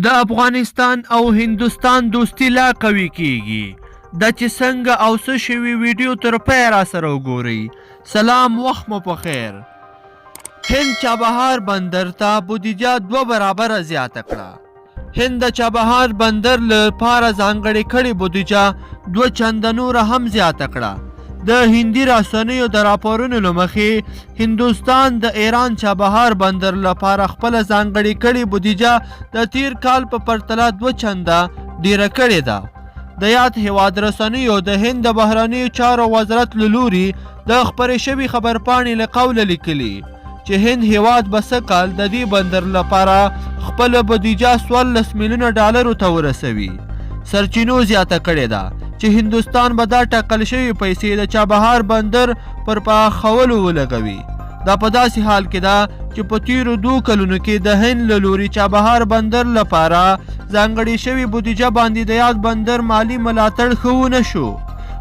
د افغانستان او هندوستان دوستي لا قوي کیږي د چې څنګه او څه شوي ویډیو تر پایه را سره وګورئ. سلام، وخت مو په خیر. هند چابهار بندر ته بودیجه 2 برابره زیاته کړه. هند د چابهار بندر لپاره ځانګړې کړې بودیجه 2 چنده نوره هم زیاته کړه. د هندي رسنیو د راپورونو له مخې هندوستان د ایران چابهار بندر لپاره خپله ځانګړې کړې بودیجه د تیر کال په پرتله 2 چنده ډیره کړې ده. د یاد هیواد رسنیو د هند د بهرنیو چارو وزارت له لوري د خپرې شوي خبرپاڼې له قوله لیکلي چې هند هیواد به څه کال د دې بندر لپاره خپله بودیجه 14 میلیونه ډالرو ته ورسوي. سرچینو زیاته کړې ده چې هندوستان به دا ټاکل شوي پیسې د چابهار بندر پر پراخولو ولګوي. دا په داسې حال کې ده چې په تیرو 2 کلونو کې د هند له لوري چابهار بندر لپاره ځانګړې شوې بودیجه باندې د یاد بندر مالي ملاتړ ښه ونه شو.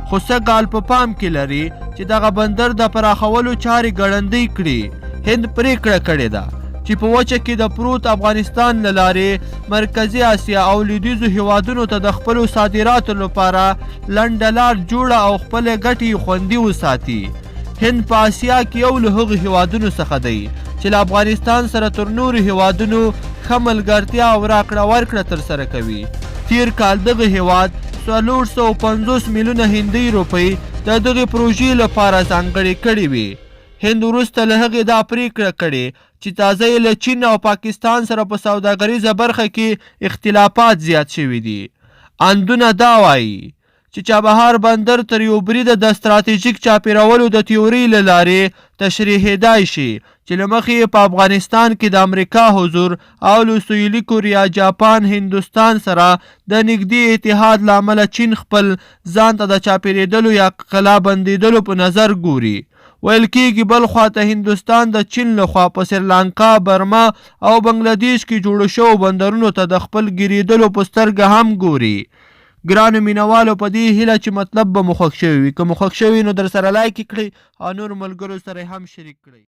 خو سږ په پام کې لري چې دغه بندر د پراخولو چارې ګړندۍ کړي. هند پریکړه کړې ده چې په وچه کې د پروت افغانستان له لارې مرکزي اسیا او لویدیځو هیوادونو ته د خپلو صادراتو لپاره لنډه لار جوړه او خپلې ګټې خوندي وساتي. هند په اسیا کې یو له هغو هیوادونو څخه دی چې له افغانستان سره تر نورو هیوادونو ښه ملګرتیا او راکړه ورکړه ترسره کوي. تیر کال دغه هیواد 450 میلیونه هندۍ روپۍ د دغې پروژې لپاره ځانګړې کړې وې. هند وروسته له هغې دا پریکړه کړې چې تازه یې له چین او پاکستان سره په سوداګریزه برخه کې اختلافات زیات شوي دي. اندونه دا وایي چې چابهار بندر تر یو بریده د ستراتیژیک چاپیرولو د تیورۍ له لارې تشریحېدای شي چې له مخې په افغانستان کې د امریکا حضور او له سویلي کوریا، جاپان، هندوستان سره د نږدې اتحاد له امله چین خپل ځان ته د چاپیرېدلو یا قلا بندېدلو په نظر ګوري. ویل کېږي بل خواته هندوستان د چین لخوا په سریلانکا، برما او بنګلادیش کې جوړو شوو بندرونو ته د خپل ګیرېدلو په سترګه هم ګوري. ګرانو مینوالو، په دې هیله چې مطلب به مو خوښ شوی وي. که مو خوښ شوی نو در سره لایک کړئ او نور ملګرو سره هم شریک کړئ.